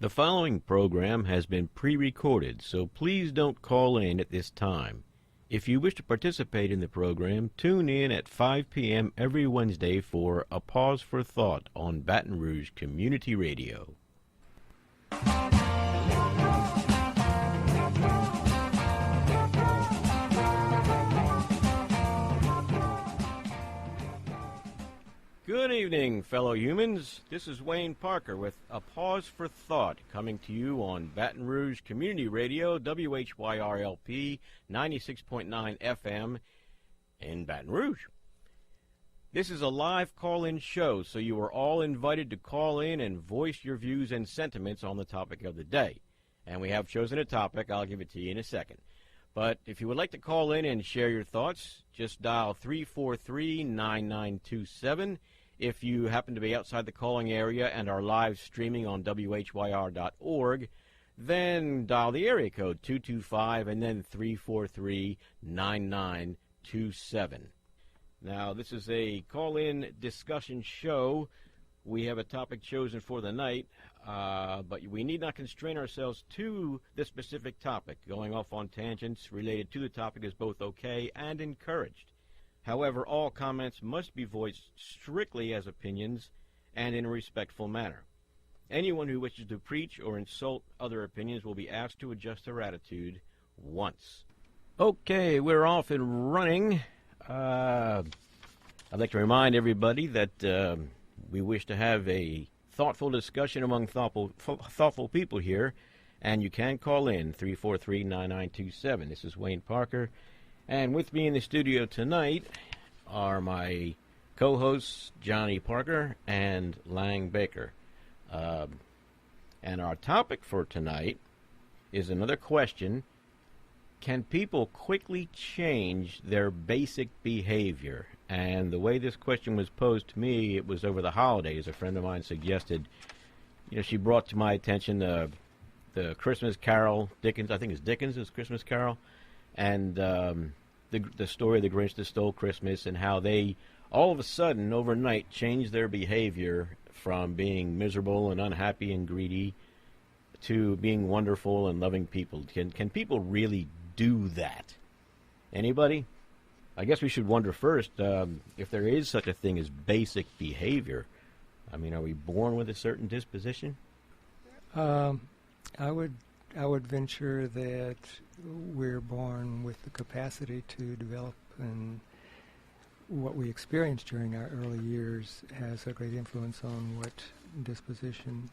The following program has been pre-recorded, so please don't call in at this time. If you wish to participate in the program, tune in at 5 p.m. every Wednesday for A Pause for Thought on Baton Rouge Community Radio. Good evening, fellow humans. This is Wayne Parker with A Pause for Thought, coming to you on Baton Rouge Community Radio, WHYRLP 96.9 FM in Baton Rouge. This is a live call-in show, so you are all invited to call in and voice your views and sentiments on the topic of the day. And we have chosen a topic. I'll give it to you in a second. But if you would like to call in and share your thoughts, just dial 343-9927. If you happen to be outside the calling area and are live streaming on WHYR.org, then dial the area code 225 and then 343-9927. Now, this is a call-in discussion show. We have a topic chosen for the night, but we need not constrain ourselves to this specific topic. Going off on tangents related to the topic is both okay and encouraged. However, all comments must be voiced strictly as opinions and in a respectful manner. Anyone who wishes to preach or insult other opinions will be asked to adjust their attitude once. Okay, we're off and running. I'd like to remind everybody that we wish to have a thoughtful discussion among thoughtful people here, and you can call in 343-9927. This is Wayne Parker, and with me in the studio tonight are my co-hosts Johnny Parker and Lang Baker. And our topic for tonight is another question: can people quickly change their basic behavior? And the way this question was posed to me, it was over the holidays. A friend of mine suggested, she brought to my attention the Christmas Carol, Dickens, I think it's Dickens' Christmas Carol, and the story of the Grinch that Stole Christmas, and how they, all of a sudden, overnight, changed their behavior from being miserable and unhappy and greedy to being wonderful and loving people. Can people really do that? Anybody? I guess we should wonder first if there is such a thing as basic behavior. I mean, are we born with a certain disposition? I would venture that we're born with the capacity to develop, and what we experience during our early years has a great influence on what disposition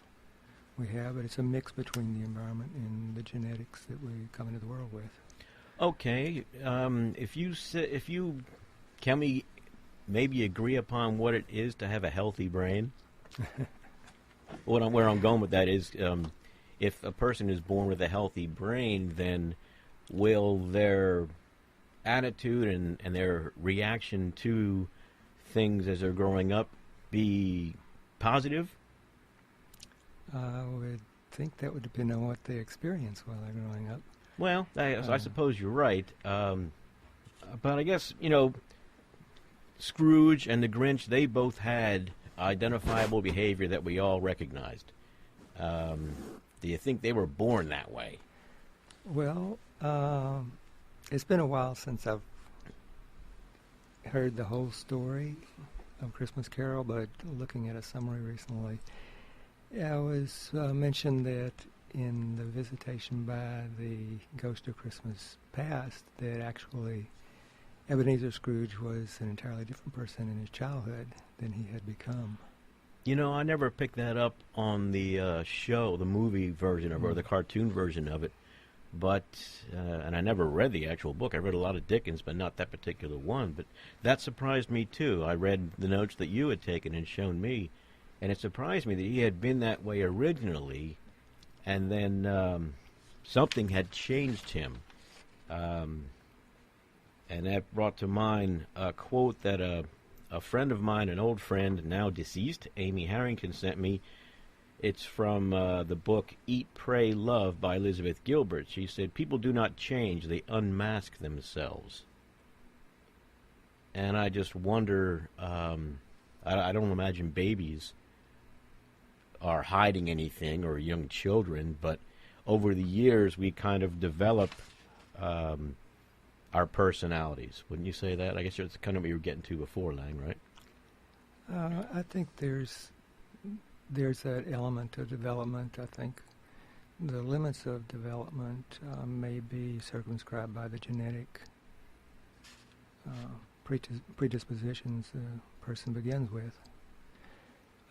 we have. But it's a mix between the environment and the genetics that we come into the world with. Okay, if you can we maybe agree upon what it is to have a healthy brain? Where I'm going with that is, if a person is born with a healthy brain, then will their attitude and their reaction to things as they're growing up be positive? I would think that would depend on what they experience while they're growing up. Well, I suppose you're right. But I guess, Scrooge and the Grinch, they both had identifiable behavior that we all recognized. Do you think they were born that way? Well, it's been a while since I've heard the whole story of Christmas Carol, but looking at a summary recently, it was mentioned that in the visitation by the Ghost of Christmas Past, that actually Ebenezer Scrooge was an entirely different person in his childhood than he had become. I never picked that up on the show, the movie version of it, or the cartoon version of it. But, and I never read the actual book. I read a lot of Dickens, but not that particular one. But that surprised me, too. I read the notes that you had taken and shown me, and it surprised me that he had been that way originally, and then something had changed him. And that brought to mind a quote that a friend of mine, an old friend, now deceased, Amy Harrington, sent me. It's from the book Eat, Pray, Love by Elizabeth Gilbert. She said, "People do not change, they unmask themselves." And I just wonder, I don't imagine babies are hiding anything or young children, but over the years we kind of develop our personalities. Wouldn't you say that? I guess that's kind of what you were getting to before, Lang, right? I think there's that element of development. I think the limits of development may be circumscribed by the genetic predispositions a person begins with.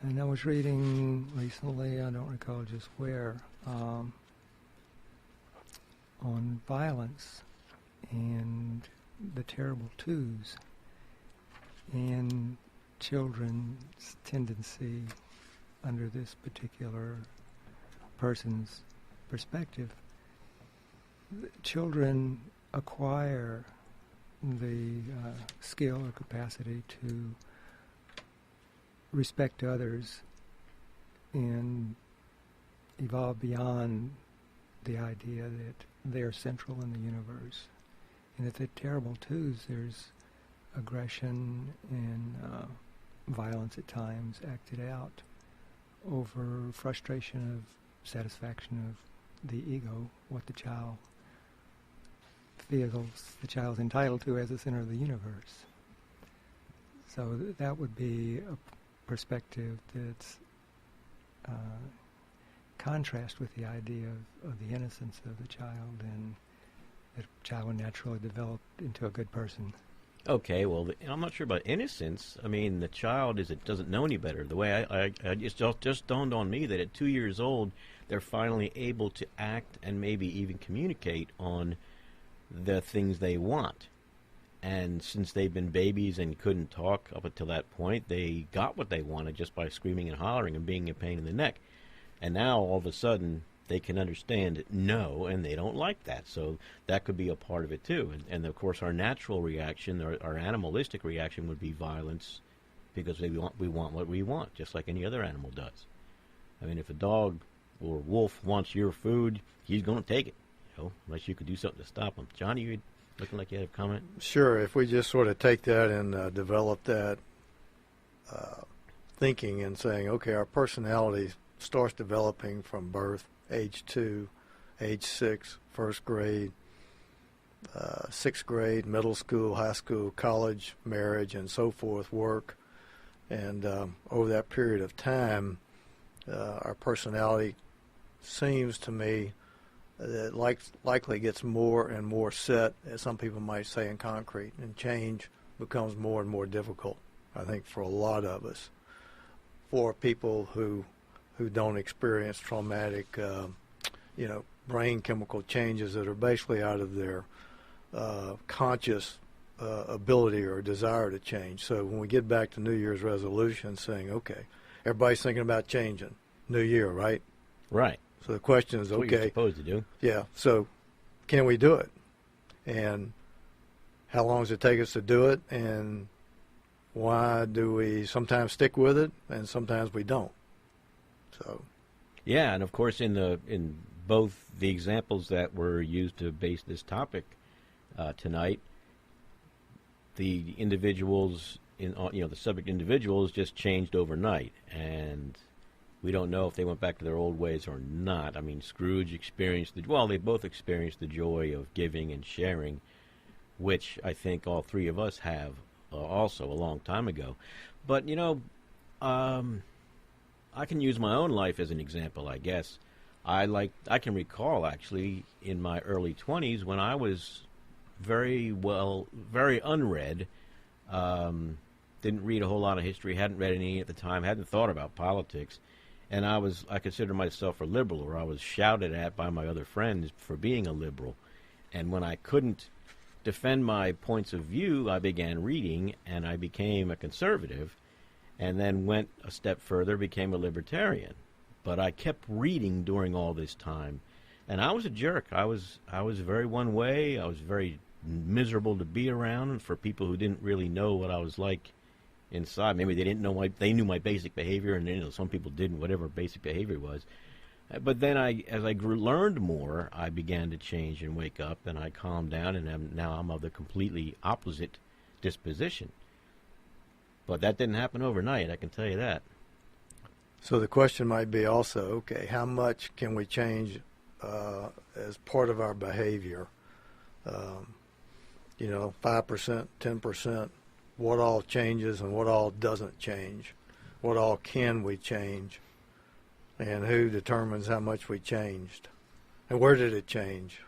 And I was reading recently, I don't recall just where, on violence and the terrible twos and children's tendency under this particular person's perspective. Children acquire the skill or capacity to respect others and evolve beyond the idea that they're central in the universe. And at the terrible twos, there's aggression and violence at times acted out over frustration of satisfaction of the ego, what the child feels the child's entitled to as the center of the universe. So that would be a perspective that's contrast with the idea of the innocence of the child, and the child will naturally develop into a good person. Okay, well, I'm not sure about innocence. I mean, the child doesn't know any better. The way I just dawned on me that at 2 years old, they're finally able to act and maybe even communicate on the things they want. And since they've been babies and couldn't talk up until that point, they got what they wanted just by screaming and hollering and being a pain in the neck. And now, all of a sudden, they can understand no, and they don't like that. So that could be a part of it, too. And of course, our natural reaction, our animalistic reaction would be violence, because we want what we want, just like any other animal does. I mean, if a dog or wolf wants your food, he's going to take it, unless you could do something to stop him. Johnny, you looking like you had a comment? Sure. If we just sort of take that and develop that thinking and saying, okay, our personality starts developing from birth, age 2, age 6, first grade, 6th grade, middle school, high school, college, marriage, and so forth, work. And over that period of time, our personality seems to me that likely gets more and more set, as some people might say, in concrete, and change becomes more and more difficult, I think, for a lot of us. For people who don't experience traumatic, brain chemical changes that are basically out of their conscious ability or desire to change. So when we get back to New Year's resolutions, saying, okay, everybody's thinking about changing, New Year, right? Right. So the question is, That's what you're supposed to do. Yeah, so can we do it? And how long does it take us to do it? And why do we sometimes stick with it and sometimes we don't? So, yeah, and of course, in both the examples that were used to base this topic tonight, the individuals the subject individuals just changed overnight, and we don't know if they went back to their old ways or not. I mean, Scrooge experienced they both experienced the joy of giving and sharing, which I think all three of us have also a long time ago. But I can use my own life as an example, I guess. I can recall, actually, in my early 20s when I was very unread, didn't read a whole lot of history, hadn't read any at the time, hadn't thought about politics, and I considered myself a liberal, or I was shouted at by my other friends for being a liberal. And when I couldn't defend my points of view, I began reading, and I became a conservative, and then went a step further, became a libertarian. But I kept reading during all this time, and I was a jerk. I was very one way. I was very miserable to be around for people who didn't really know what I was like inside. Maybe they didn't know they knew my basic behavior, and some people didn't, whatever basic behavior was. But then as I learned more, I began to change and wake up, and I calmed down, and now I'm of the completely opposite disposition. But that didn't happen overnight, I can tell you that. So the question might be also, okay, how much can we change as part of our behavior? 5%, 10%, what all changes and what all doesn't change? What all can we change? And who determines how much we changed? And where did it change?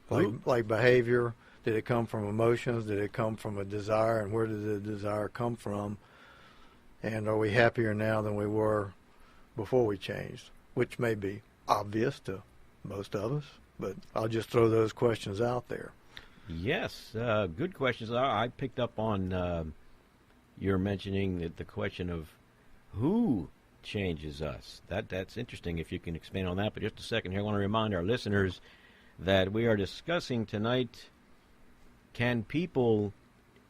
Like behavior, did it come from emotions? Did it come from a desire? And where did the desire come from? And are we happier now than we were before we changed? Which may be obvious to most of us, but I'll just throw those questions out there. Yes, good questions. I picked up on your mentioning the question of who changes us. That's interesting if you can expand on that. But just a second here, I want to remind our listeners that we are discussing tonight, can people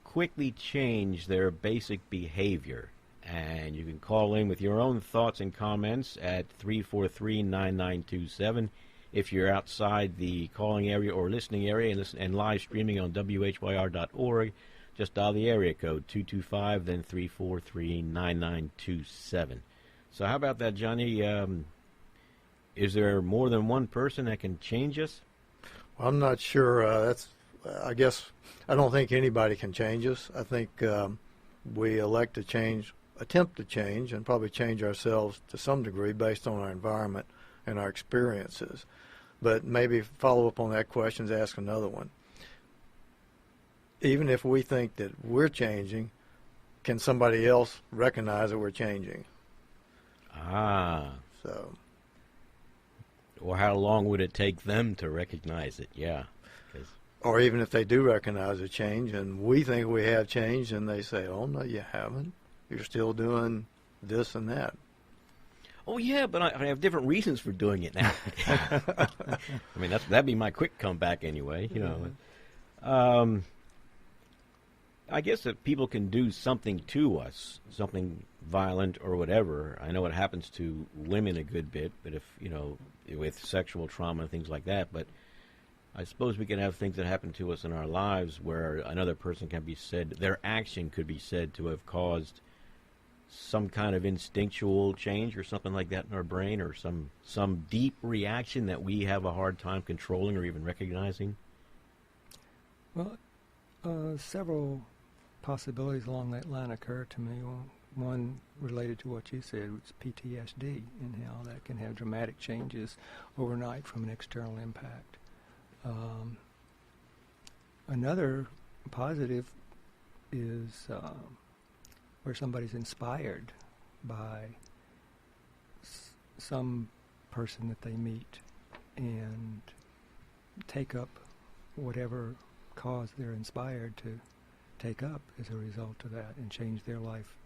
quickly change their basic behavior? And you can call in with your own thoughts and comments at 343-9927. If you're outside the calling area or listening area and live streaming on WHYR.org, just dial the area code 225, then 343-9927. So how about that, Johnny? Is there more than one person that can change us? Well, I'm not sure. I guess I don't think anybody can change us. I think we elect to change, attempt to change, and probably change ourselves to some degree based on our environment and our experiences. But maybe follow up on that question, ask another one. Even if we think that we're changing, can somebody else recognize that we're changing? So. Or how long would it take them to recognize it? Yeah. Or even if they do recognize a change and we think we have changed, and they say, oh, no, you haven't. You're still doing this and that. Oh, yeah, but I have different reasons for doing it now. I mean, that'd be my quick comeback anyway, I guess if people can do something to us, something violent or whatever, I know it happens to women a good bit, but if, with sexual trauma and things like that, but I suppose we can have things that happen to us in our lives where another person can be said, their action could be said to have caused some kind of instinctual change or something like that in our brain, or some deep reaction that we have a hard time controlling or even recognizing? Well, several possibilities along that line occur to me. One related to what you said was PTSD and how that can have dramatic changes overnight from an external impact. Another positive is where somebody's inspired by some person that they meet and take up whatever cause they're inspired to take up as a result of that and change their life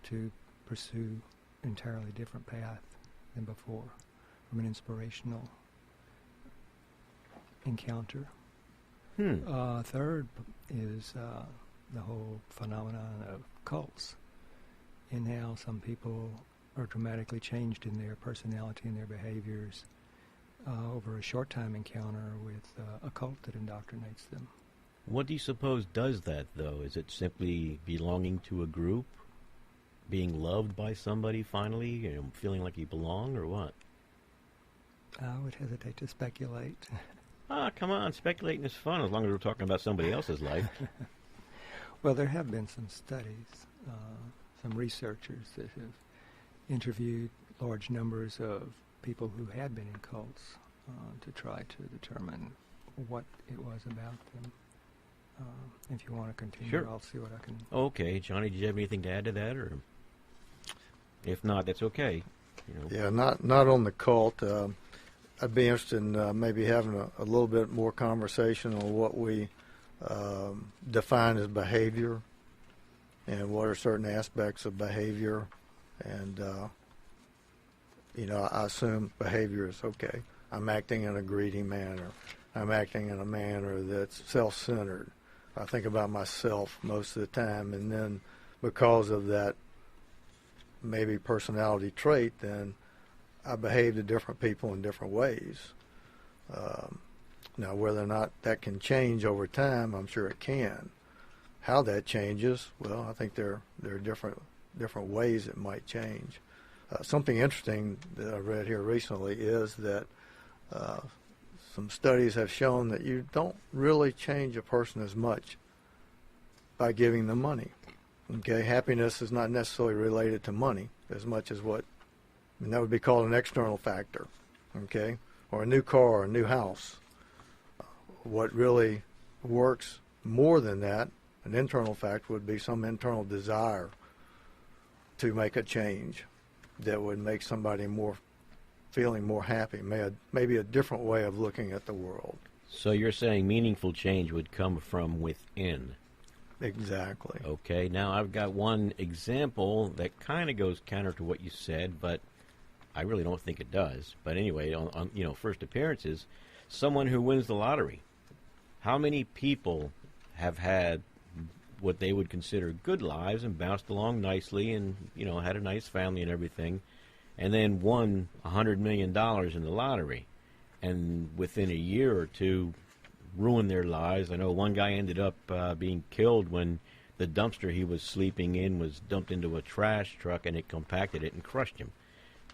to pursue entirely different path than before from an inspirational encounter. Third is the whole phenomenon of cults, and how some people are dramatically changed in their personality and their behaviors over a short time encounter with a cult that indoctrinates them. What do you suppose does that, though? Is it simply belonging to a group, being loved by somebody finally, feeling like you belong, or what? I would hesitate to speculate. Come on, speculating is fun as long as we're talking about somebody else's life. Well, there have been some studies, some researchers that have interviewed large numbers of people who had been in cults to try to determine what it was about them. If you want to continue, sure. I'll see what I can... Okay, Johnny, do you have anything to add to that? Or if not, that's okay. Yeah, not on the cult. I'd be interested in maybe having a little bit more conversation on what we define as behavior and what are certain aspects of behavior. And, I assume behavior is okay. I'm acting in a greedy manner. I'm acting in a manner that's self-centered. I think about myself most of the time, and then because of that maybe personality trait, then I behave to different people in different ways. Now, whether or not that can change over time, I'm sure it can. How that changes, well, I think there are different ways it might change. Something interesting that I read here recently is that some studies have shown that you don't really change a person as much by giving them money. Okay, happiness is not necessarily related to money as much as and that would be called an external factor, okay, or a new car or a new house. What really works more than that, an internal factor, would be some internal desire to make a change that would make somebody feeling more happy, maybe a different way of looking at the world. So you're saying meaningful change would come from within. Exactly. Okay, now I've got one example that kind of goes counter to what you said, but I really don't think it does. But anyway, on first appearances, someone who wins the lottery. How many people have had what they would consider good lives and bounced along nicely and, had a nice family and everything, and then won $100 million in the lottery, and within a year or two ruined their lives? I know one guy ended up being killed when the dumpster he was sleeping in was dumped into a trash truck and it compacted it and crushed him.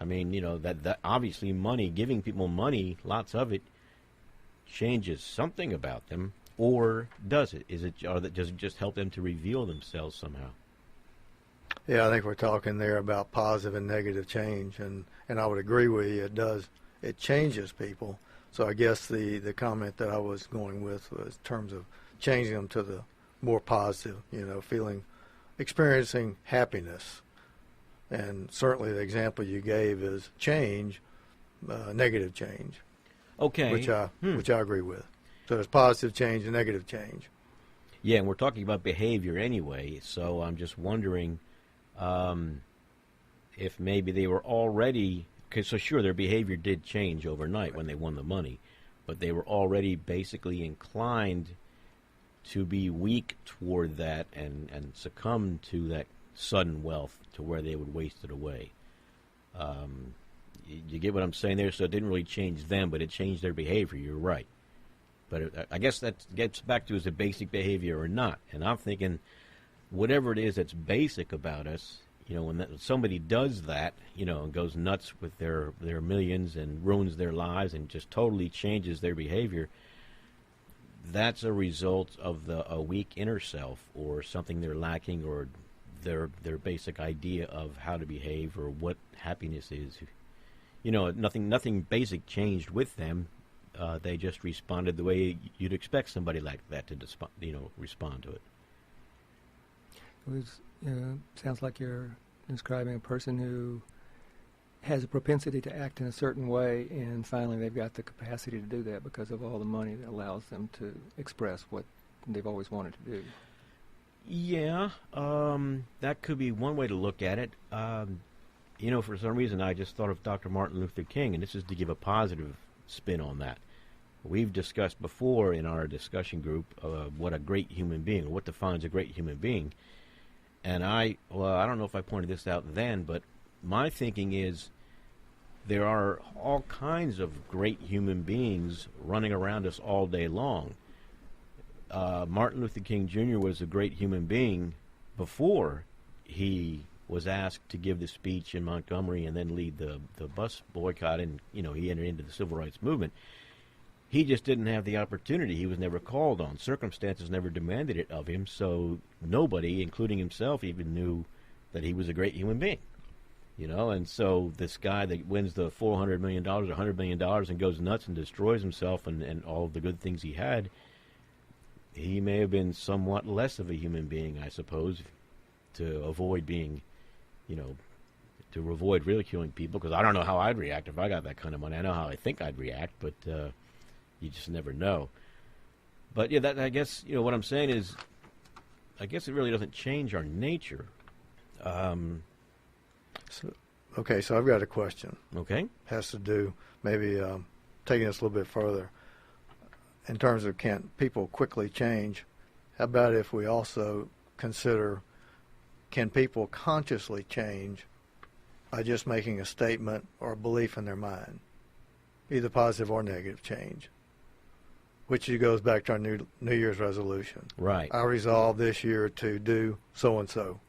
I mean, that obviously money, giving people money, lots of it, changes something about them, or does it? Does it just help them to reveal themselves somehow? Yeah, I think we're talking there about positive and negative change, and I would agree with you. It does. It changes people. So I guess the comment that I was going with was in terms of changing them to the more positive, experiencing happiness. And certainly the example you gave is change, negative change. Okay. Which I agree with. So there's positive change and negative change. Yeah, and we're talking about behavior anyway, so I'm just wondering if maybe they were already, so sure, their behavior did change overnight when they won the money, but they were already basically inclined to be weak toward that and succumb to that sudden wealth to where they would waste it away. You get what I'm saying there? So it didn't really change them, but it changed their behavior. You're right. But I guess that gets back to, is it basic behavior or not? And I'm thinking whatever it is that's basic about us, when somebody does that, and goes nuts with their millions and ruins their lives and just totally changes their behavior, that's a result of a weak inner self or something they're lacking, or their basic idea of how to behave or what happiness is. Nothing basic changed with them. They just responded the way you'd expect somebody like that to respond to it. It was, sounds like you're describing a person who has a propensity to act in a certain way, and finally they've got the capacity to do that because of all the money that allows them to express what they've always wanted to do. Yeah, that could be one way to look at it. For some reason I just thought of Dr. Martin Luther King, and this is to give a positive spin on that. We've discussed before in our discussion group what a great human being, or what defines a great human being. And I don't know if I pointed this out then, but my thinking is there are all kinds of great human beings running around us all day long. Martin Luther King Jr. was a great human being before he was asked to give the speech in Montgomery and then lead the bus boycott, and he entered into the civil rights movement. He just didn't have the opportunity. He was never called on. Circumstances never demanded it of him, so nobody, including himself, even knew that he was a great human being. And so this guy that wins the $400 million or $100 million and goes nuts and destroys himself and all of the good things he had, he may have been somewhat less of a human being, I suppose, to avoid being, to avoid ridiculing people, because I don't know how I'd react if I got that kind of money. I know how I think I'd react, but you just never know. But yeah, that, I guess, what I'm saying is, I guess it really doesn't change our nature. So I've got a question. Okay. Has to do, maybe taking this a little bit further, in terms of can people quickly change. How about if we also consider, can people consciously change by just making a statement or a belief in their mind, either positive or negative change, which goes back to our New Year's resolution. Right. I resolve this year to do so-and-so.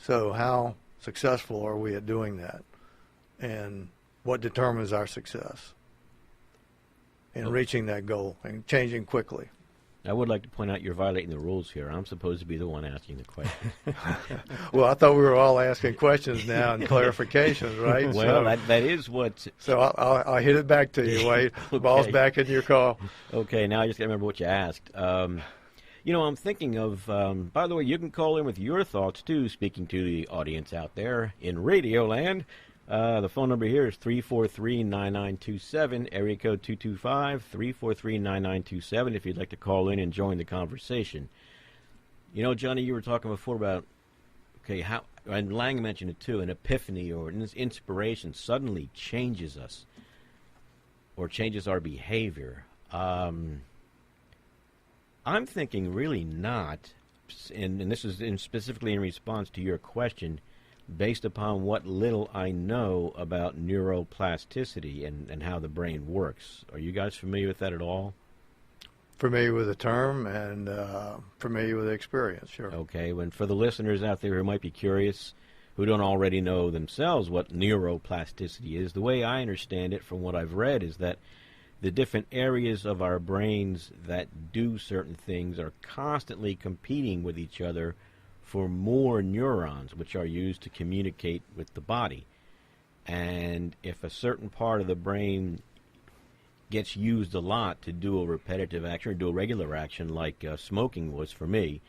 So how successful are we at doing that? and what determines our success in reaching that goal and changing quickly. I would like to point out you're violating the rules here. I'm supposed to be the one asking the question. Well, I thought we were all asking questions now and clarifications, right? Well, that is what... So I'll hit it back to you, Wade. Okay. Ball's back in your call. Okay, now I just got to remember what you asked. I'm thinking of, by the way, you can call in with your thoughts, too, speaking to the audience out there in Radio Land. The phone number here is 343-9927, area code 225-343-9927, if you'd like to call in and join the conversation. Johnny, you were talking before about, how, and Lang mentioned it too, an epiphany or an inspiration suddenly changes us or changes our behavior. I'm thinking really not, and this is specifically in response to your question, based upon what little I know about neuroplasticity and how the brain works. Are you guys familiar with that at all? Familiar with the term and familiar with the experience, sure. Okay, and for the listeners out there who might be curious, who don't already know themselves what neuroplasticity is, the way I understand it from what I've read is that the different areas of our brains that do certain things are constantly competing with each other for more neurons, which are used to communicate with the body. And if a certain part of the brain gets used a lot to do a repetitive action or do a regular action like smoking was for me,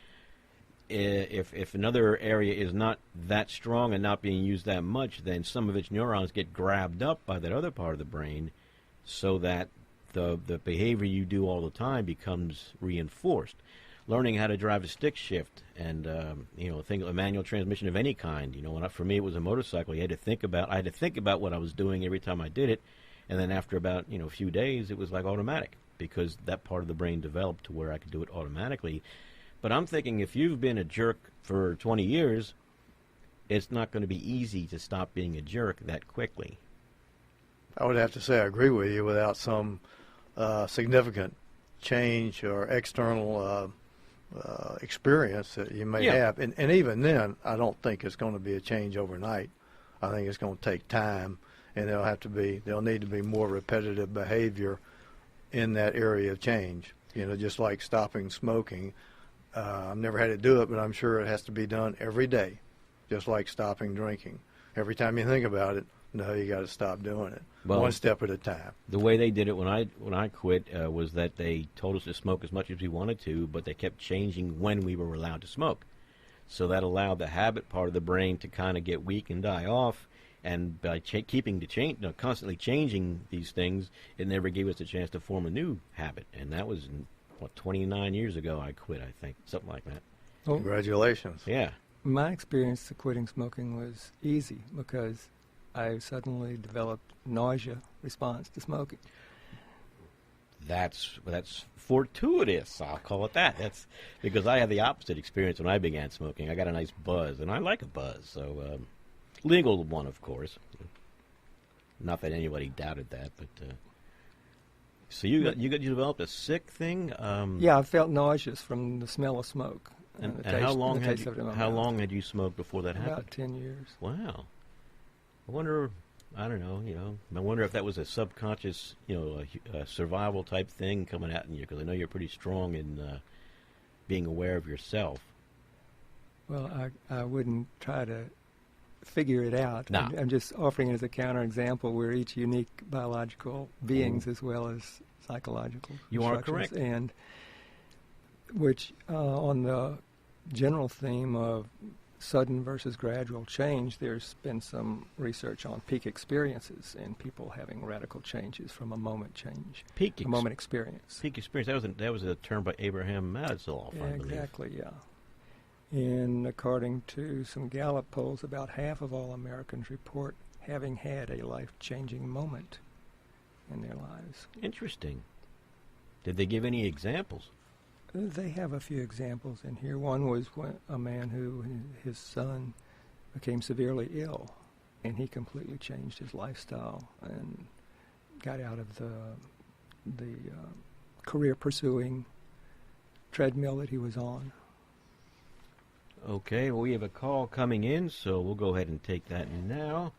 if another area is not that strong and not being used that much, then some of its neurons get grabbed up by that other part of the brain so that the behavior you do all the time becomes reinforced. Learning how to drive a stick shift and a manual transmission of any kind. For me it was a motorcycle. I had to think about what I was doing every time I did it, and then after about a few days it was like automatic because that part of the brain developed to where I could do it automatically. But I'm thinking if you've been a jerk for 20 years, it's not going to be easy to stop being a jerk that quickly. I would have to say I agree with you without some significant change or external experience that you may have. And even then, I don't think it's going to be a change overnight. I think it's going to take time, and there'll need to be more repetitive behavior in that area of change. Just like stopping smoking. I've never had to do it, but I'm sure it has to be done every day, just like stopping drinking. Every time you think about it, no, you got to stop doing it. Well, one step at a time. The way they did it when I quit was that they told us to smoke as much as we wanted to, but they kept changing when we were allowed to smoke. So that allowed the habit part of the brain to kind of get weak and die off. And by constantly changing these things, it never gave us a chance to form a new habit. And that was 29 years ago I quit, I think, something like that. Well, congratulations. Yeah. My experience to quitting smoking was easy because I suddenly developed nausea response to smoking. That's fortuitous, I'll call it that. That's because I had the opposite experience when I began smoking. I got a nice buzz, and I like a buzz, so legal one, of course. Not that anybody doubted that, but so you developed a sick thing. Yeah, I felt nauseous from the smell of smoke. And how long had you smoked before that happened? About 10 years. Wow. I wonder if that was a subconscious, a survival type thing coming at you, because I know you're pretty strong in being aware of yourself. Well, I wouldn't try to figure it out. No. I'm just offering it as a counterexample. We're each unique biological beings as well as psychological. You are correct. And which on the general theme of sudden versus gradual change, there's been some research on peak experiences and people having radical changes from a moment change. A moment experience. Peak experience. That was a term by Abraham Maslow, I believe. Exactly, yeah. And according to some Gallup polls, about half of all Americans report having had a life-changing moment in their lives. Interesting. Did they give any examples? They have a few examples in here. One was a man who, his son became severely ill, and he completely changed his lifestyle and got out of the career-pursuing treadmill that he was on. Okay, well, we have a call coming in, so we'll go ahead and take that now.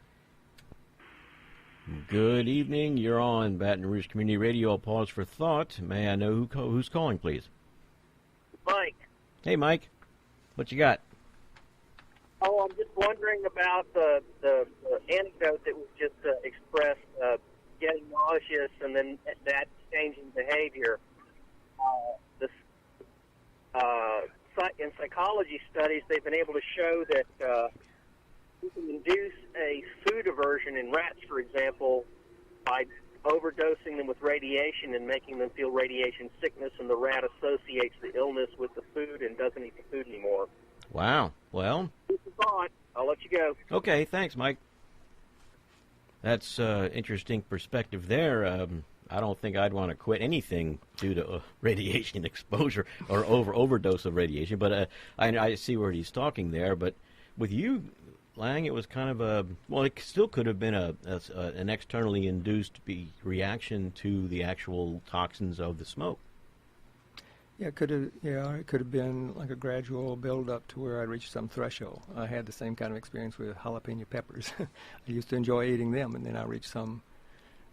Good evening. You're on Baton Rouge Community Radio. I'll pause for thought. May I know who's calling, please? Mike. Hey, Mike. What you got? Oh, I'm just wondering about the anecdote that was just expressed, getting nauseous and then that changing behavior. In psychology studies, they've been able to show that you can induce a food aversion in rats, for example, by overdosing them with radiation and making them feel radiation sickness, and the rat associates the illness with the food and doesn't eat the food anymore. Wow. Well, I'll let you go. Okay, thanks, Mike. That's interesting perspective there. I don't think I'd want to quit anything due to radiation exposure or overdose of radiation, but I see where he's talking there. But with you, Lang, it was kind of it still could have been an externally induced reaction to the actual toxins of the smoke. Yeah, it could have been like a gradual build-up to where I reached some threshold. I had the same kind of experience with jalapeno peppers. I used to enjoy eating them, and then I reached some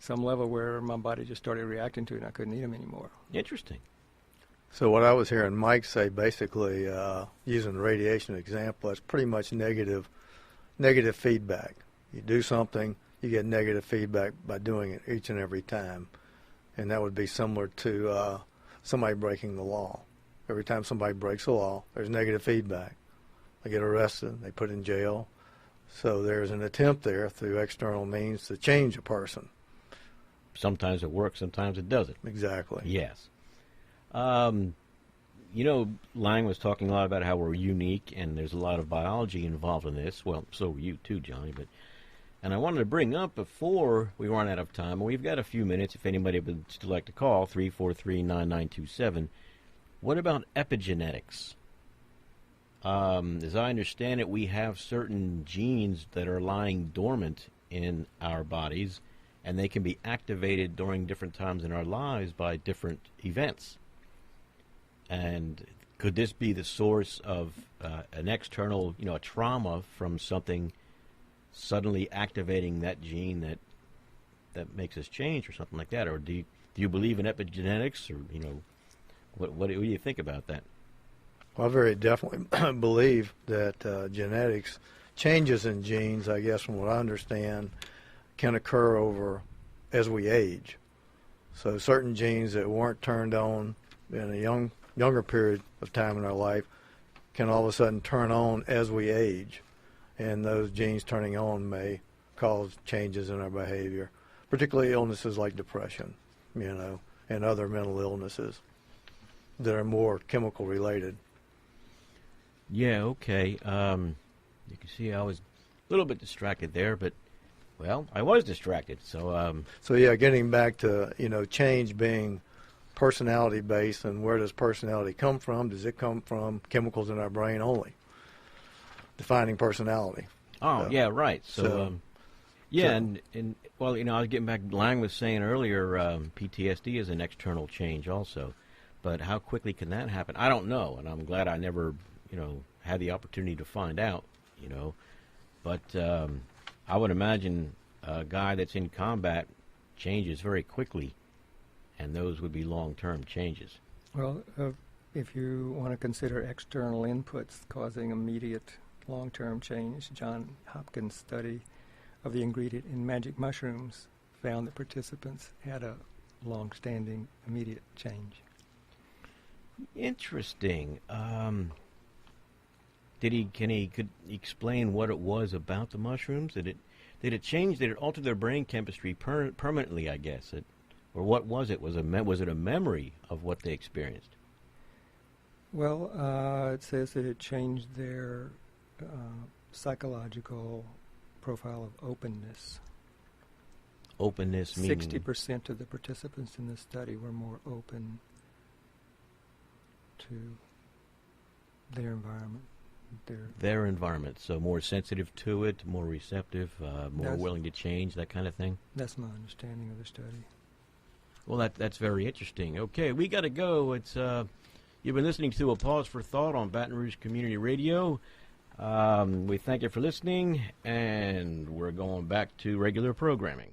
level where my body just started reacting to it, and I couldn't eat them anymore. Interesting. So what I was hearing Mike say, basically, using the radiation example, that's pretty much negative feedback. You do something, you get negative feedback by doing it each and every time, and that would be similar to somebody breaking the law. Every time somebody breaks the law, there's negative feedback. They get arrested, they put in jail. So there's an attempt there through external means to change a person. Sometimes it works, sometimes it doesn't. Exactly. Yes. Lang was talking a lot about how we're unique, and there's a lot of biology involved in this. Well, so are you too, Johnny. And I wanted to bring up before we run out of time, and we've got a few minutes if anybody would still like to call, 343-9927. What about epigenetics? As I understand it, we have certain genes that are lying dormant in our bodies, and they can be activated during different times in our lives by different events. And could this be the source of an external, a trauma from something suddenly activating that gene that makes us change or something like that? Or do you believe in epigenetics, or what do you think about that? Well, I very definitely believe that genetics, changes in genes, I guess from what I understand, can occur over as we age. So certain genes that weren't turned on in a younger period of time in our life can all of a sudden turn on as we age. And those genes turning on may cause changes in our behavior, particularly illnesses like depression, and other mental illnesses that are more chemical related. Yeah, okay. You can see I was a little bit distracted there, but, well, I was distracted. So yeah, getting back to, change being personality-based, and where does personality come from? Does it come from chemicals in our brain only? Defining personality. Oh, yeah, right. And I was getting back, Lang was saying earlier, PTSD is an external change also. But how quickly can that happen? I don't know, and I'm glad I never, had the opportunity to find out, But I would imagine a guy that's in combat changes very quickly, and those would be long-term changes. Well, if you want to consider external inputs causing immediate long-term change, John Hopkins' study of the ingredient in magic mushrooms found that participants had a long-standing immediate change. Interesting. Could he explain what it was about the mushrooms? Did it change? Did it alter their brain chemistry permanently? I guess or what was it? Was it a memory of what they experienced? Well, it says that it changed their psychological profile of openness. Openness meaning 60% of the participants in this study were more open to their environment. Their environment, so more sensitive to it, more receptive, more willing to change, that kind of thing? That's my understanding of the study. Well, that's very interesting. Okay, we got to go. It's you've been listening to A Pause for Thought on Baton Rouge Community Radio. We thank you for listening, and we're going back to regular programming.